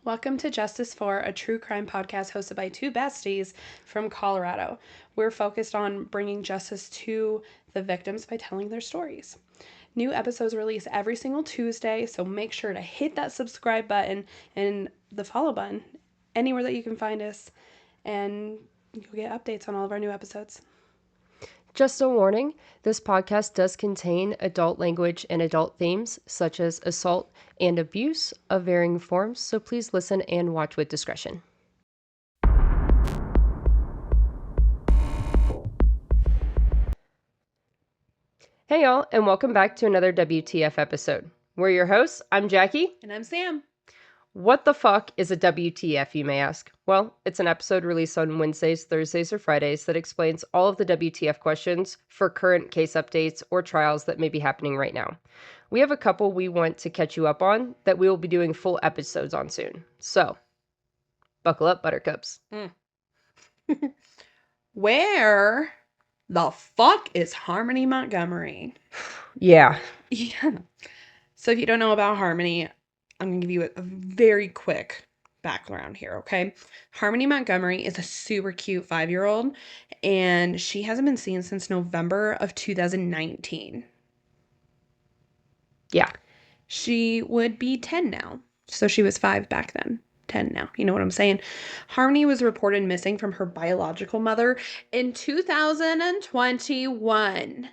Welcome to Justice for, a true crime podcast hosted by two besties from Colorado. We're focused on bringing justice to the victims by telling their stories. New episodes release every single Tuesday, so make sure to hit that subscribe button and the follow button anywhere that you can find us, and you'll get updates on all of our new episodes. Just a warning, this podcast does contain adult language and adult themes, such as assault and abuse of varying forms, so please listen and watch with discretion. Hey y'all, and welcome back to another WTF episode. We're your hosts. I'm Jackie. And I'm Sam. What the fuck is a WTF, you may ask? Well, it's an episode released on Wednesdays, Thursdays, or Fridays that explains all of the WTF questions for current case updates or trials that may be happening right now. We have a couple we want to catch you up on that we will be doing full episodes on soon. So, buckle up, buttercups. Where the fuck is Harmony Montgomery? Yeah. So if you don't know about Harmony, I'm going to give you a very quick background here, okay? Harmony Montgomery is a super cute 5-year-old, and she hasn't been seen since November of 2019. Yeah. She would be 10 now. So she was 5 back then. 10 now. You know what I'm saying? Harmony was reported missing from her biological mother in 2021.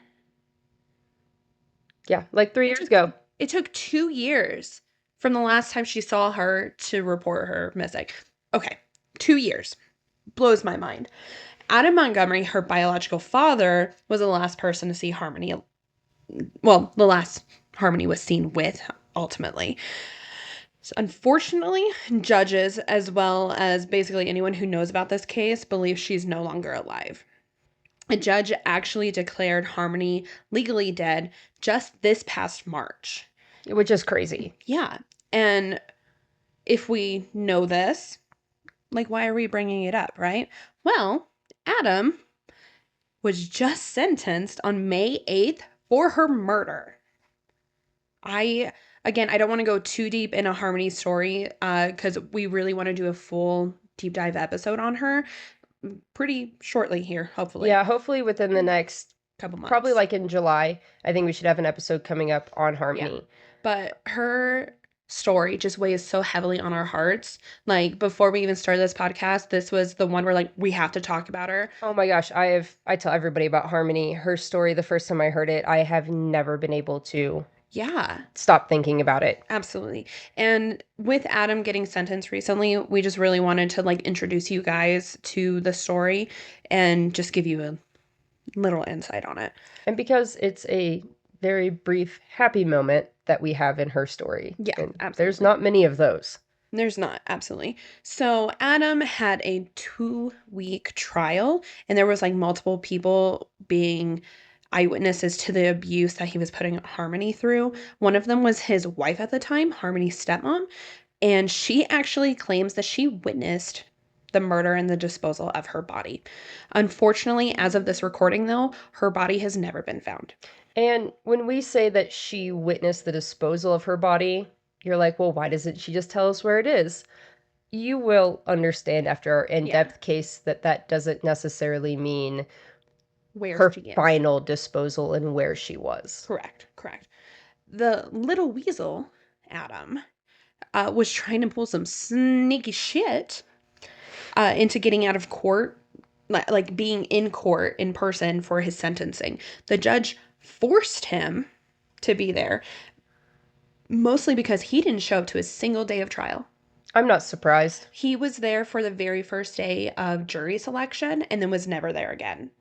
Yeah, like 3 years ago. It took 2 years from the last time she saw her to report her missing. Okay, 2 years. Blows my mind. Adam Montgomery, her biological father, was the last person to see Harmony. Well, the last Harmony was seen with, ultimately. So unfortunately, judges, as well as basically anyone who knows about this case, believe she's no longer alive. A judge actually declared Harmony legally dead just this past March. Which is crazy. Yeah. And if we know this, like, why are we bringing it up, right? Well, Adam was just sentenced on May 8th for her murder. I don't want to go too deep into Harmony's story because we really want to do a full deep dive episode on her pretty shortly here, hopefully. Yeah, hopefully within the next couple months. Probably like in July. I think we should have an episode coming up on Harmony. Yeah. But her story just weighs so heavily on our hearts. Like, before we even started this podcast, this was the one where, like, we have to talk about her. Oh my gosh, I tell everybody about Harmony. Her story, the first time I heard it, I have never been able to stop thinking about it. Absolutely. And with Adam getting sentenced recently, we just really wanted to, like, introduce you guys to the story and just give you a little insight on it. And because it's a very brief, happy moment that we have in her story. Yeah, and absolutely. There's not many of those. There's not, absolutely. So Adam had a 2-week trial, and there was, like, multiple people being eyewitnesses to the abuse that he was putting Harmony through. One of them was his wife at the time, Harmony's stepmom, and she actually claims that she witnessed the murder and the disposal of her body. Unfortunately, as of this recording, though, her body has never been found. And when we say that she witnessed the disposal of her body, you're like, well, why doesn't she just tell us where it is? You will understand after our in-depth case that doesn't necessarily mean where her final disposal and where she was. Correct. The little weasel, Adam, was trying to pull some sneaky shit into getting out of court, like being in court in person for his sentencing. The judge forced him to be there, mostly because he didn't show up to a single day of trial. I'm not surprised. He was there for the very first day of jury selection and then was never there again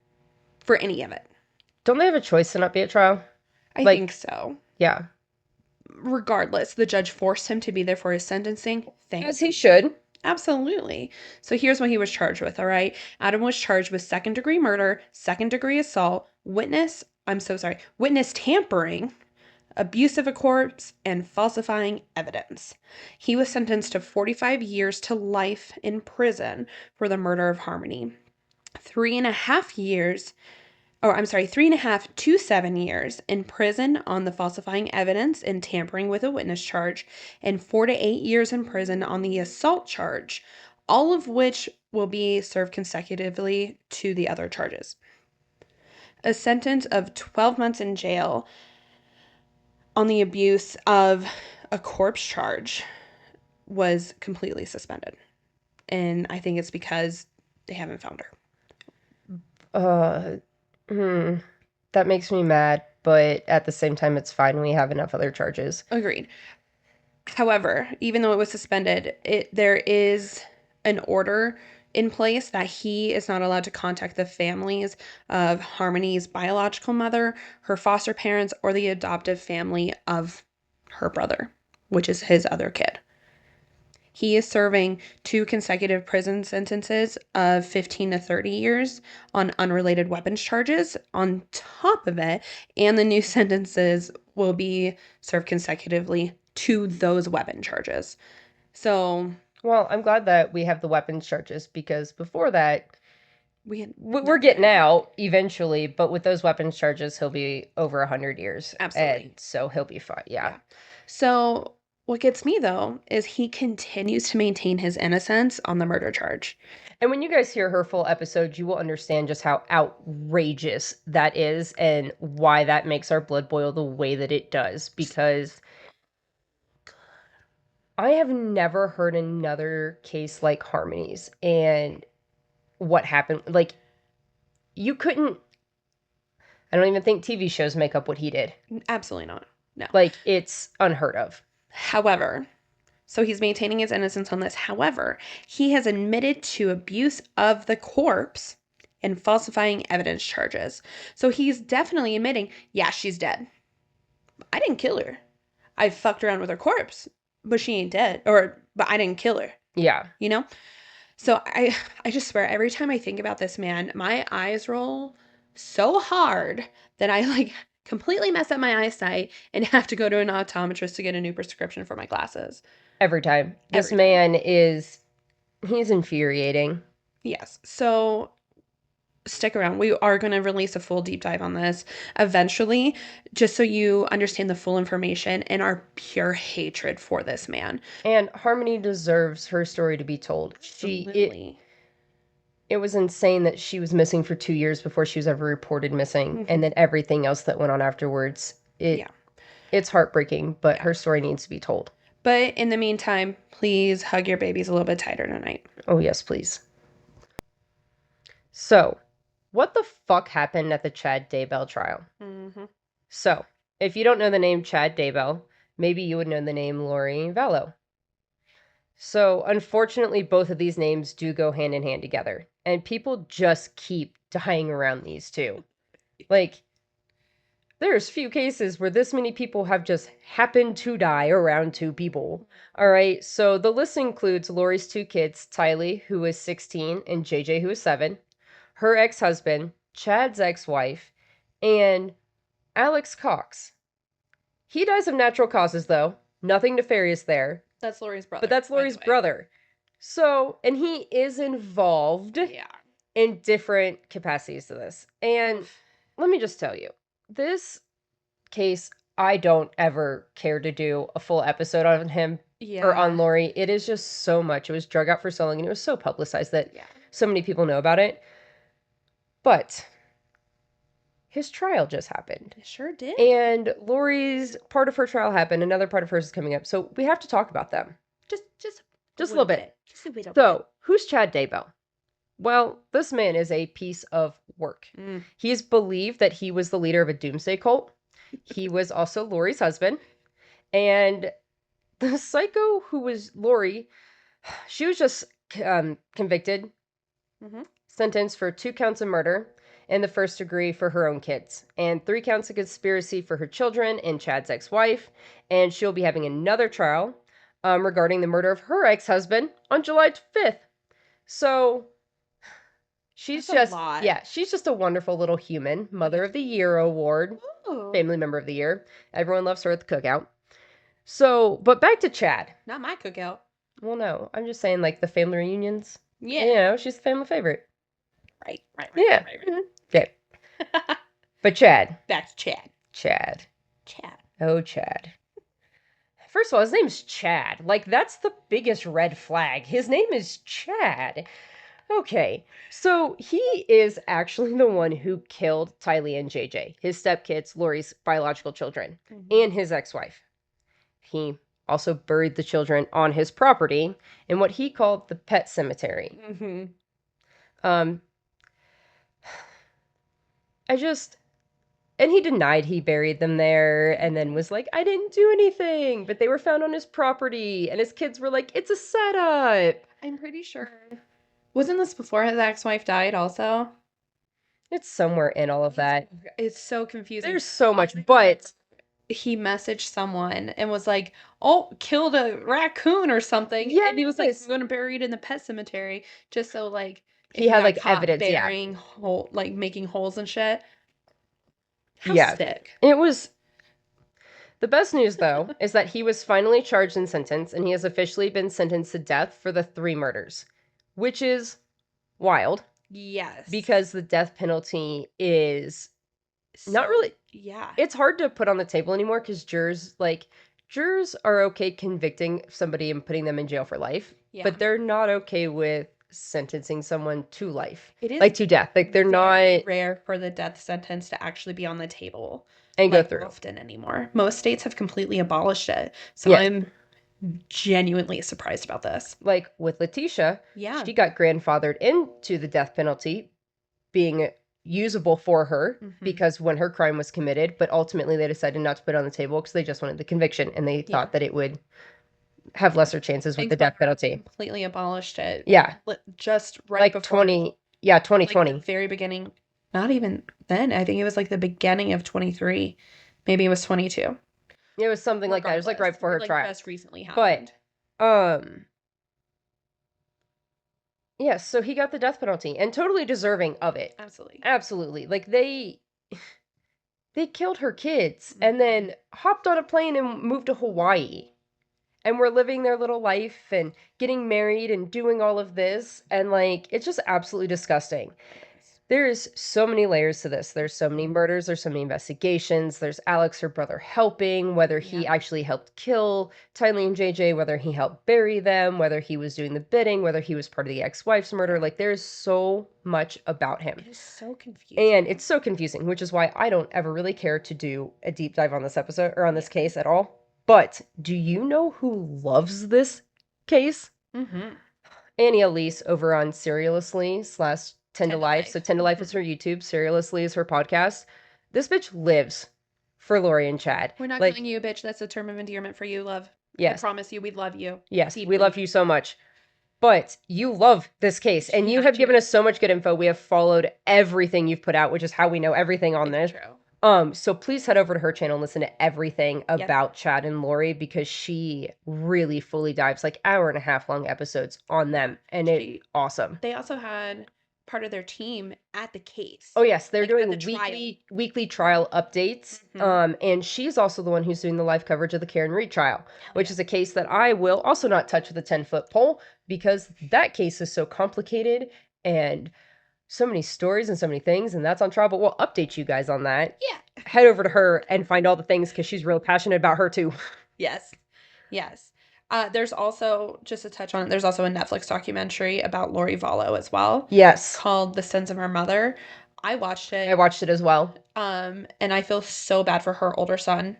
for any of it. Don't they have a choice to not be at trial? I think so. Yeah. Regardless, the judge forced him to be there for his sentencing. As he should. Absolutely. So here's what he was charged with, all right? Adam was charged with second-degree murder, second-degree assault, witness tampering, abuse of a corpse, and falsifying evidence. He was sentenced to 45 years to life in prison for the murder of Harmony. 3.5 years 3.5 to 7 years in prison on the falsifying evidence and tampering with a witness charge, and 4 to 8 years in prison on the assault charge, all of which will be served consecutively to the other charges. A sentence of 12 months in jail on the abuse of a corpse charge was completely suspended. And I think it's because they haven't found her. That makes me mad, but at the same time, it's fine. We have enough other charges. Agreed. However, even though it was suspended, there is an order in place that he is not allowed to contact the families of Harmony's biological mother, her foster parents, or the adoptive family of her brother, which is his other kid. He is serving 2 consecutive prison sentences of 15 to 30 years on unrelated weapons charges on top of it, and the new sentences will be served consecutively to those weapon charges. So, well, I'm glad that we have the weapons charges, because before that, we're getting out eventually, but with those weapons charges, he'll be over 100 years. Absolutely. And so he'll be fine. Yeah. So what gets me, though, is he continues to maintain his innocence on the murder charge. And when you guys hear her full episode, you will understand just how outrageous that is and why that makes our blood boil the way that it does. Because I have never heard another case like Harmony's and what happened. Like, you couldn't. I don't even think TV shows make up what he did. Absolutely not. No. Like, it's unheard of. However, so he's maintaining his innocence on this. However, he has admitted to abuse of the corpse and falsifying evidence charges. So he's definitely admitting, yeah, she's dead. I didn't kill her. I fucked around with her corpse, but she ain't dead. But I didn't kill her. Yeah. You know? So I just swear, every time I think about this man, my eyes roll so hard that I completely mess up my eyesight and have to go to an optometrist to get a new prescription for my glasses. Every time. This man he's infuriating. Yes. So stick around. We are going to release a full deep dive on this eventually, just so you understand the full information and our pure hatred for this man. And Harmony deserves her story to be told. Absolutely. It was insane that she was missing for 2 years before she was ever reported missing. Mm-hmm. And then everything else that went on afterwards. It's heartbreaking, but her story needs to be told. But in the meantime, please hug your babies a little bit tighter tonight. Oh, yes, please. So, what the fuck happened at the Chad Daybell trial? Mm-hmm. So, if you don't know the name Chad Daybell, maybe you would know the name Lori Vallow. So, unfortunately, both of these names do go hand in hand together. And people just keep dying around these two. Like, there's few cases where this many people have just happened to die around 2 people. All right, so the list includes Lori's 2 kids, Tylee, who is 16, and JJ, who is 7, her ex-husband, Chad's ex-wife, and Alex Cox. He dies of natural causes, though. Nothing nefarious there. That's Lori's brother. But that's Lori's brother. So, and he is involved in different capacities to this. And let me just tell you, this case, I don't ever care to do a full episode on him or on Lori. It is just so much. It was drug out for so long, and it was so publicized that so many people know about it. But his trial just happened. It sure did. And Lori's part of her trial happened. Another part of hers is coming up. So we have to talk about them. Just a little bit. Just a little bit. So, who's Chad Daybell? Well, this man is a piece of work. He is believed that he was the leader of a doomsday cult. He was also Lori's husband. And the psycho who was Lori, she was just convicted, sentenced for 2 counts of murder in the first degree for her own kids, and 3 counts of conspiracy for her children and Chad's ex-wife. And she'll be having another trial regarding the murder of her ex-husband on July 5th. So she's she's just a wonderful little human. Mother of the Year award. Ooh. Family member of the year. Everyone loves her at the cookout. So, but back to Chad. Not my cookout. Well, no. I'm just saying, like, the family reunions. Yeah. You know, she's the family favorite. Right. Yeah. Right. Okay. But Chad. Back to Chad. Chad. Chad. Oh, Chad. First of all, his name's Chad. Like, that's the biggest red flag. His name is Chad. Okay, so he is actually the one who killed Tylee and JJ, his stepkids, Lori's biological children, and his ex-wife. He also buried the children on his property in what he called the pet cemetery. Um, and he denied he buried them there and then was like, I didn't do anything, but they were found on his property, and his kids were like, it's a setup. I'm pretty sure. Wasn't this before his ex-wife died also? It's somewhere in all of that. It's so confusing. There's so much, but he messaged someone and was like, oh, killed a raccoon or something. Yes. And he was like, I'm going to bury it in the pet cemetery. Just so, like, he had, like, evidence, burying like, making holes and shit. How sick. It was... The best news, though, is that he was finally charged and sentenced, and he has officially been sentenced to death for the 3 murders, which is wild. Yes. Because the death penalty is not really... Yeah. It's hard to put on the table anymore because jurors are okay convicting somebody and putting them in jail for life, but they're not okay with sentencing someone to life. It is like to death. Like they're not rare for the death sentence to actually be on the table and go through often anymore. Most states have completely abolished it. So I'm genuinely surprised about this. Like with Letitia, she got grandfathered into the death penalty being usable for her because when her crime was committed, but ultimately they decided not to put it on the table because they just wanted the conviction and they thought that it would have lesser chances with the death penalty. Completely abolished it. Yeah. Just right before 2020. Like the very beginning. Not even then. I think it was like the beginning of 23. Maybe it was 22. It was something like that. It was like right before her trial. Just recently happened. But yes, so he got the death penalty and totally deserving of it. Absolutely. Like they killed her kids and then hopped on a plane and moved to Hawaii. And were living their little life and getting married and doing all of this. And, like, it's just absolutely disgusting. There's so many layers to this. There's so many murders. There's so many investigations. There's Alex, her brother, helping, whether he actually helped kill Tylee and JJ, whether he helped bury them, whether he was doing the bidding, whether he was part of the ex-wife's murder. Like, there's so much about him. It is so confusing. And it's so confusing, which is why I don't ever really care to do a deep dive on this episode or on this case at all. But do you know who loves this case? Annie Elise over on Serialously / 10 to Life. So 10 to Life is her YouTube. Serialously is her podcast. This bitch lives for Lori and Chad. We're not calling you a bitch. That's a term of endearment for you, love. Yes. I promise you we love you. Yes, we love you so much. But you love this case, and you have given us so much good info. We have followed everything you've put out, which is how we know everything on this. True. So please head over to her channel and listen to everything about Chad and Lori because she really fully dives like 1.5 hour long episodes on them, and it's awesome. They also had part of their team at the case. Oh yes, they're doing weekly trial updates. And she's also the one who's doing the live coverage of the Karen Reed trial, which is a case that I will also not touch with a 10-foot pole because that case is so complicated and so many stories and so many things, and that's on trial, but we'll update you guys on that. Yeah. Head over to her and find all the things because she's real passionate about her too. Yes. There's also, just to touch on it, there's also a Netflix documentary about Lori Vallow as well. Yes. Called The Sins of Her Mother. I watched it. I watched it as well. And I feel so bad for her older son.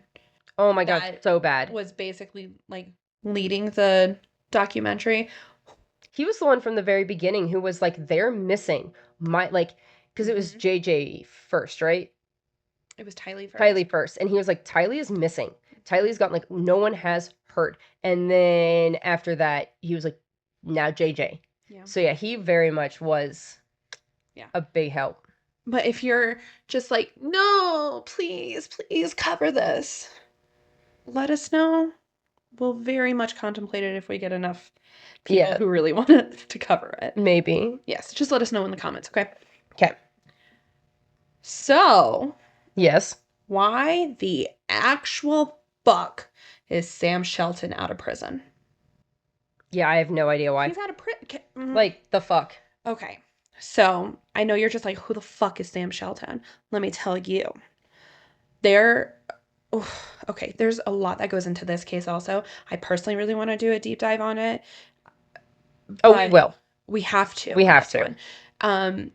Oh my God, so bad. Was basically like leading the documentary. He was the one from the very beginning who was like, they're missing because it was JJ first, right? It was Tylee first. Tylee first. And he was like, Tylee is missing. Tylee's gotten like, no one has heard. And then after that, he was like, now JJ. Yeah. So yeah, he very much was a big help. But if you're just like, no, please cover this, let us know. We'll very much contemplate it if we get enough people who really want to cover it. Maybe. Yes, just let us know in the comments, okay? Okay. So. Yes. Why the actual fuck is Sam Shelton out of prison? Yeah, I have no idea why. He's out of prison. Like, the fuck. Okay. So I know you're just like, who the fuck is Sam Shelton? Let me tell you. Okay, there's a lot that goes into this case also. I personally really want to do a deep dive on it, Oh, we but will. we have to We on have this to. one.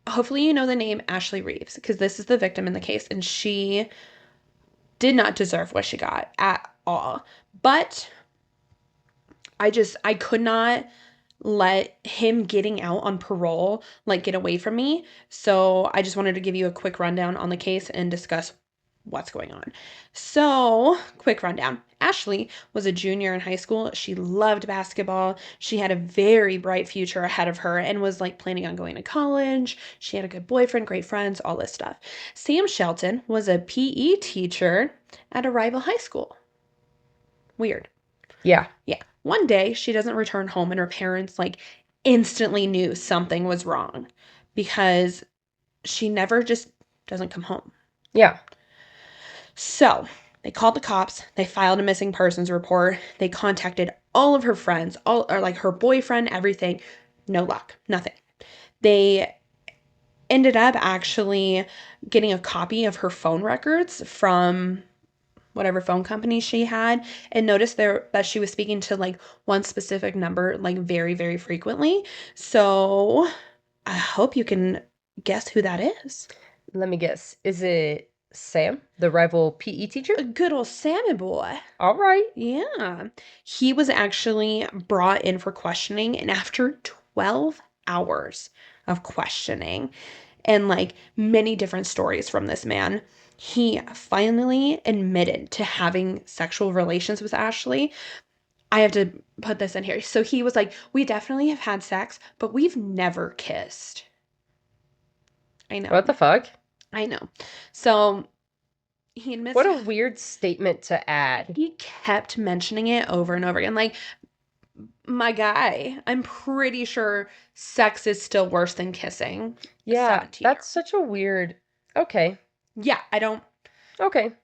Hopefully you know the name Ashley Reeves, because this is the victim in the case, and she did not deserve what she got at all. But I could not let him getting out on parole like get away from me. So I just wanted to give you a quick rundown on the case and discuss what's going on. So, quick rundown. Ashley was a junior in high school. She loved basketball. She had a very bright future ahead of her and was like planning on going to college. She had a good boyfriend, great friends, all this stuff. Sam Shelton was a PE teacher at a rival high school. Weird. Yeah. Yeah. One day she doesn't return home and her parents like instantly knew something was wrong because she never just doesn't come home. Yeah. So they called the cops. They filed a missing persons report. They contacted all of her friends, all or like her boyfriend, everything. No luck. Nothing. They ended up actually getting a copy of her phone records from whatever phone company she had and noticed there that she was speaking to like one specific number like very, very frequently. So I hope you can guess who that is. Let me guess. Is it Sam, the rival PE teacher? A good old Sammy boy. All right. Yeah. He was actually brought in for questioning, and after 12 hours of questioning and like many different stories from this man, he finally admitted to having sexual relations with Ashley. I have to put this in here. So he was like, we definitely have had sex, but we've never kissed. I know. What the fuck? I know. So he admits What a weird statement to add. he kept mentioning it over and over again. Like, my guy, I'm pretty sure sex is still worse than kissing. Yeah, 17 that's such a weird. Okay. Yeah, I don't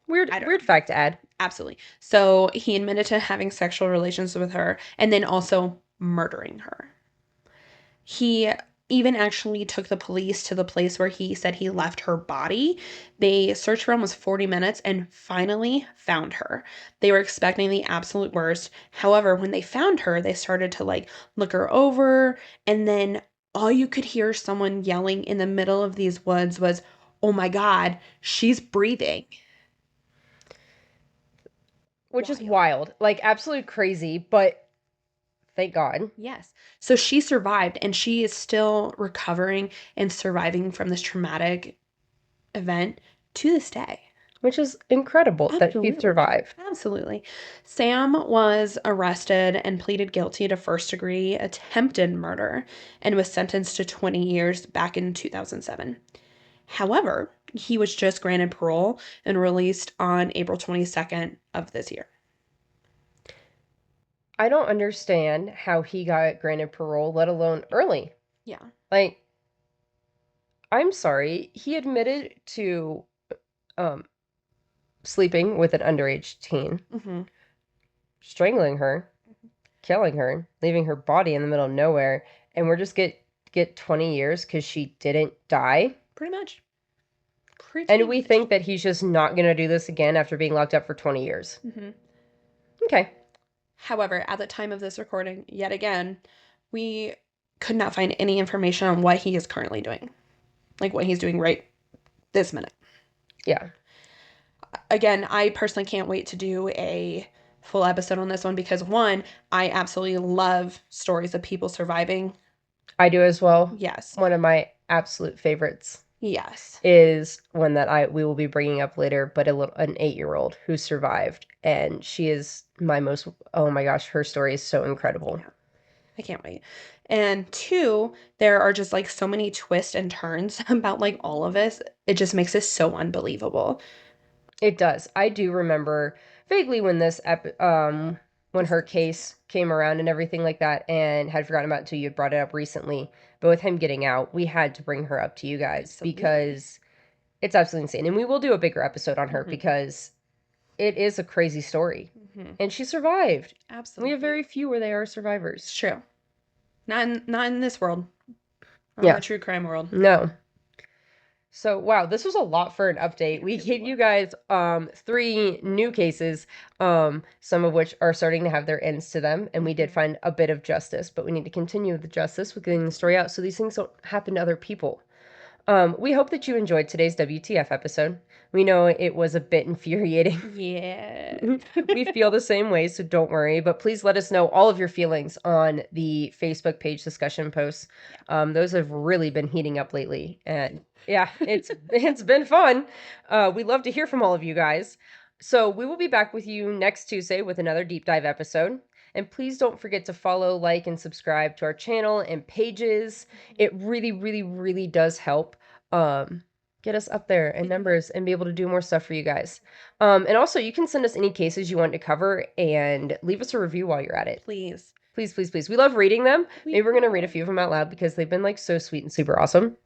Weird know. weird fact to add. Absolutely. So he admitted to having sexual relations with her and then also murdering her. He even actually took the police to the place where he said he left her body. They searched for almost 40 minutes and finally found her. They were expecting the absolute worst. However, when they found her, they started to like look her over, and then all you could hear someone yelling in the middle of these woods was, "Oh my God, she's breathing." Which is wild. Like absolute crazy, but thank God. Yes. So she survived and she is still recovering and surviving from this traumatic event to this day. Which is incredible that he survived. Absolutely. Sam was arrested and pleaded guilty to first-degree attempted murder and was sentenced to 20 years back in 2007. However, he was just granted parole and released on April 22nd of this year. I don't understand how he got granted parole, let alone early. Yeah. Like, I'm sorry, he admitted to um, sleeping with an underage teen, strangling her, killing her, leaving her body in the middle of nowhere, and we're just get 20 years because she didn't die. Pretty much. And we think that he's just not going to do this again after being locked up for 20 years. Okay. However, at the time of this recording, yet again, we could not find any information on what he is currently doing. Like what he's doing right this minute. Yeah. Again, I personally can't wait to do a full episode on this one because one, I absolutely love stories of people surviving. I do as well. Yes. One of my absolute favorites. Yes. Is one that we will be bringing up later, but an 8-year-old who survived, and she is my most, oh my gosh, her story is so incredible. Yeah. I can't wait. And two, there are just like so many twists and turns about like all of this. It just makes it so unbelievable. It does. I do remember vaguely when when her case came around and everything like that, and had forgotten about it until you brought it up recently. But with him getting out, we had to bring her up to you guys because it's absolutely insane. And we will do a bigger episode on her because it is a crazy story. And she survived. Absolutely. We have very few where they are survivors. It's true. Not in this world. in the true crime world. No. So, wow, this was a lot for an update. We gave you guys 3 new cases, some of which are starting to have their ends to them, and we did find a bit of justice, but we need to continue the justice with getting the story out so these things don't happen to other people. We hope that you enjoyed today's WTF episode. We know it was a bit infuriating. Yeah. We feel the same way, so don't worry. But please let us know all of your feelings on the Facebook page discussion posts. Those have really been heating up lately. And yeah, it's been fun. We love to hear from all of you guys. So we will be back with you next Tuesday with another deep dive episode. And please don't forget to follow, like, and subscribe to our channel and pages. It really, really, really does help get us up there in numbers and be able to do more stuff for you guys. And also, you can send us any cases you want to cover and leave us a review while you're at it. Please. Please, please, please. We love reading them. Maybe we're going to read a few of them out loud because they've been like so sweet and super awesome.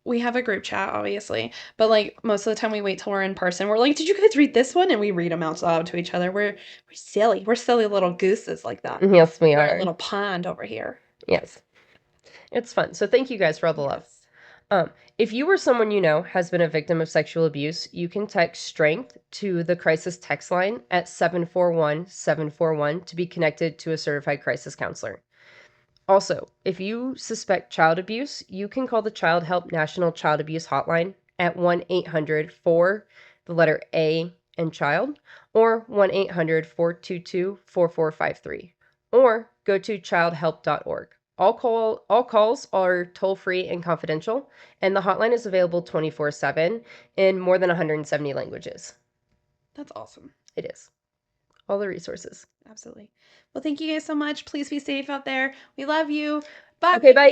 We have a group chat, obviously, but like most of the time we wait till we're in person. We're like, did you guys read this one? And we read them out loud to each other. We're silly. We're silly little gooses like that. Yes, we We're are. a little pond over here. Yes. It's fun. So thank you guys for all the love. If you or someone you know has been a victim of sexual abuse, you can text STRENGTH to the crisis text line at 741-741 to be connected to a certified crisis counselor. Also, if you suspect child abuse, you can call the Child Help National Child Abuse Hotline at 1-800-4, the letter A and child, or 1-800-422-4453, or go to childhelp.org. All calls are toll-free and confidential, and the hotline is available 24/7 in more than 170 languages. That's awesome. It is. All the resources. Absolutely. Well, thank you guys so much. Please be safe out there. We love you. Bye. Okay, bye.